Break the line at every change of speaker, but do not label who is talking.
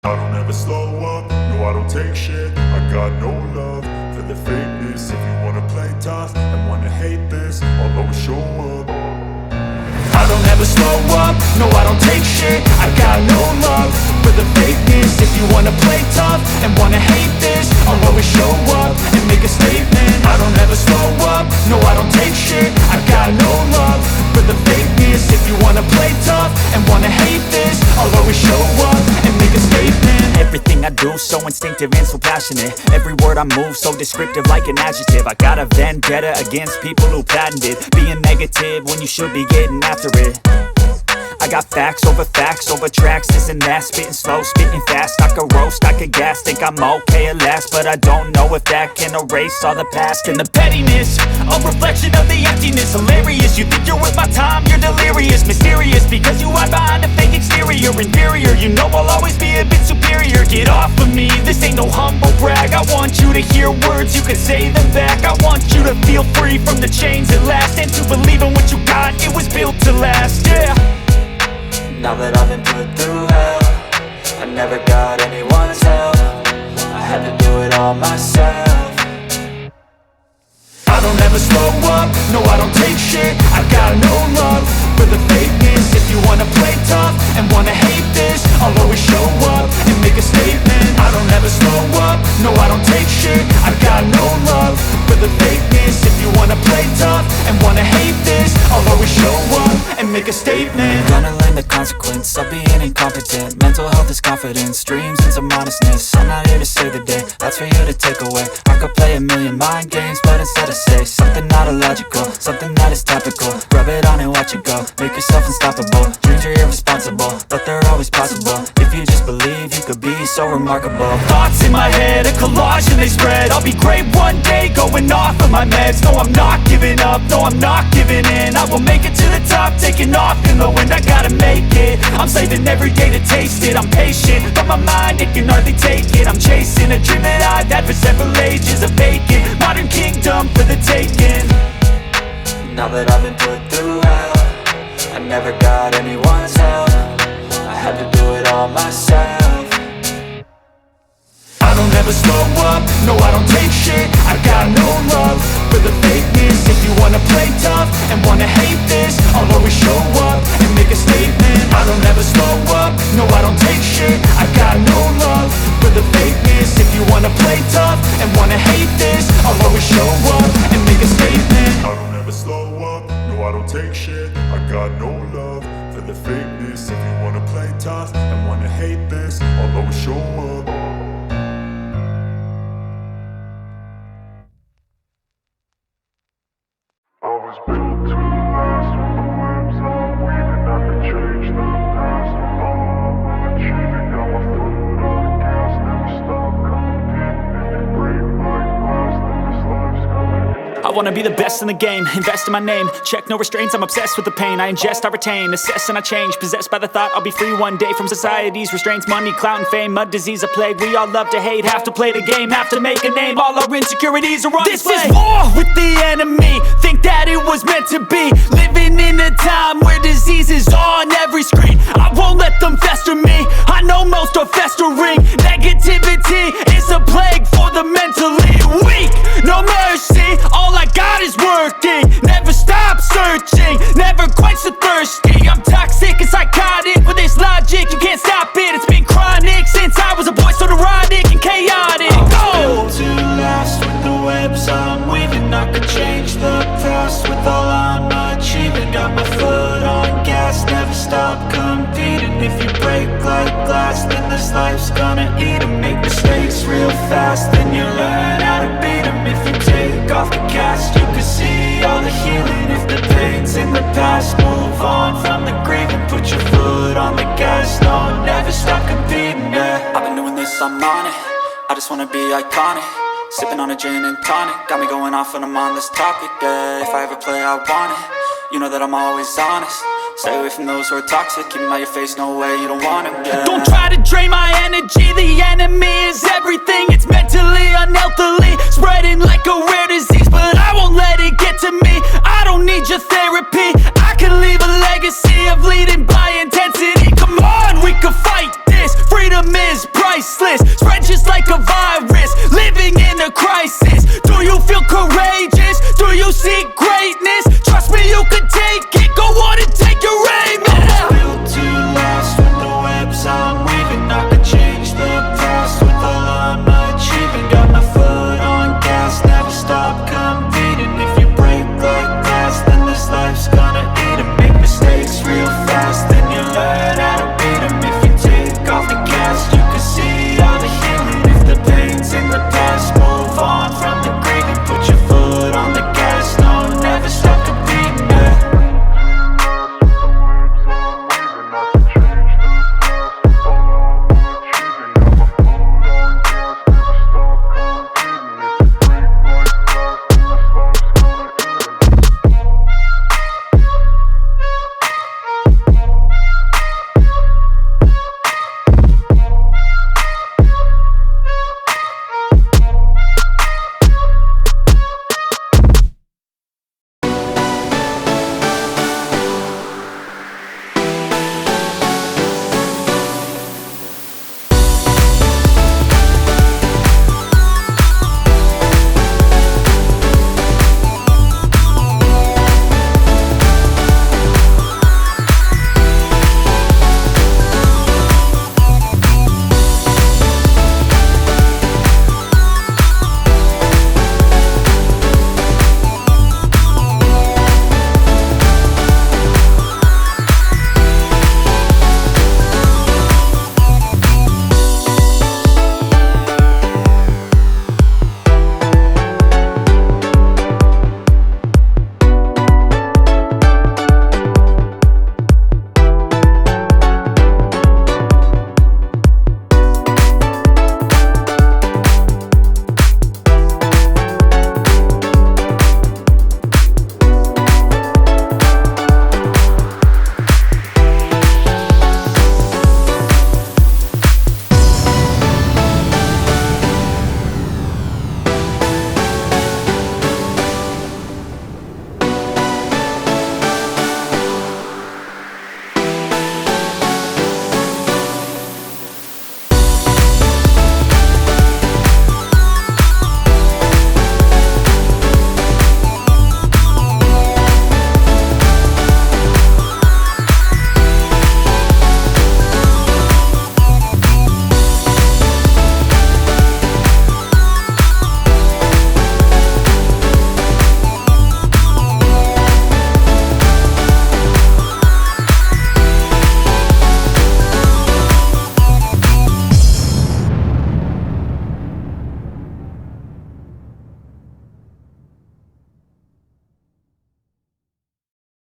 I don't ever slow up, no I don't take shit. I got no love for the fakeness. If you wanna play tough and wanna hate this, I'll always show up.
I don't ever slow up, no I don't take shit. I got no love for the fakeness. If you wanna play tough and wanna hate this, I'll always show up and make a statement. I don't ever slow up, no I don't take shit. I got no love for the fakeness. If you wanna play tough and wanna hate this, I'll always show up and make a statement.
Everything I do so instinctive and so passionate. Every word I move so descriptive like an adjective. I got a vendetta against people who patented being negative when you should be getting after it. I got facts over tracks, this and that. Spitting slow, spitting fast, I could roast, I could gas. Think I'm okay at last, but I don't know if that can erase all the past.
And the pettiness, a reflection of the emptiness. Hilarious, you think you're worth my time, you're delirious. Mysterious, because you hide behind a fake exterior. Inferior, you know I'll always be a bit superior. Get off of me, this ain't no humble brag. I want you to hear words, you can say them back. I want you to feel free from the chains at last, and to believe in what you got, it was built to last, yeah.
Now that I've been put through hell, I never got anyone's help. I had to do it all myself.
I don't ever slow up, no I don't take shit. I got no love for the fakeness. If you wanna play tough and wanna hate this, I'll always show up and make a statement. I don't ever slow up, no I don't take shit. I got no love for the fakeness. If you wanna play tough and wanna hate this, I'll always show up and make a statement.
Gonna learn the consequence of being incompetent. Mental health is confidence, dreams and some honestness. I'm not here to save the day, that's for you to take away. I could play a million mind games, but instead I say something not illogical, something that is topical. Rub it on and watch it go, make yourself unstoppable. Dreams are irresponsible, but they're always possible. If you just believe, you could be so remarkable.
Thoughts in my head, a collage and they spread. I'll be great one day, going off of my meds. No, I'm not giving up, no, I'm not giving in. I will make it to the top, taking off in the wind. I gotta make it, I'm saving every day to taste it. I'm patient, but my mind, it can hardly take it. I'm chasing a dream that I've had for several ages. A vacant, modern kingdom for the taking.
Now that I've been put through hell, I never got anyone's help.
no I don't take shit. I got no love for the fakeness. If you wanna play tough and wanna hate this, I'll always show up and make a statement. I don't ever slow up, no I don't take shit. I got no love for the fakeness. If you wanna play tough and wanna hate this, I'll always show up and make a statement.
I don't ever slow up, no I don't take shit. I got no love for the fakeness. If you wanna play tough and wanna hate this, I'll always show up. I was built to last. With the webs I'm weaving, I could change the past. With all I'm achieving, got my foot on the gas. Never stop competing. If you break like glass, then this life's gonna end.
I wanna be the best in the game, invest in my name. Check no restraints, I'm obsessed with the pain. I ingest, I retain, assess and I change. Possessed by the thought I'll be free one day from society's restraints. Money, clout and fame, mud, disease, a plague. We all love to hate, have to play the game, have to make a name. All our insecurities are on display. This is war with the enemy, think that it was meant to be. Living in a time where disease is on every screen. I won't let them fester me, I know most are festering. Negativity is a plague for the mentally weak. No mercy, all I got is working. Never stop searching, never quench the thirsty. I'm toxic and psychotic with this logic, you can't stop it. It's been chronic since I was a boy, so neurotic and chaotic. Go!
To last with the webs I'm weaving, I could change the past with all I'm achieving. Got my foot on gas, never stop competing. If you break like glass, then this life's gonna eat 'em. Make mistakes real fast, then you learn how to beat 'em. If you take off the cast, you can see all the healing. If the pain's in the past, move on from the grieving. Put your foot on the gas, no, never stop competing, yeah. I've been doing this, I'm on it, I just wanna be iconic. Sipping on a gin and tonic, got me going off when I'm on this topic, yeah. If I ever play, I want it, you know that I'm always honest. Stay away from those who are toxic, keep them out your face, no way, you don't want them, yeah.
Don't try to drain my energy, the enemy is everything. It's mentally, unhealthily, spreading like a rare disease. But I won't let it get to me, I don't need your therapy. I can leave a legacy of leading by integrity.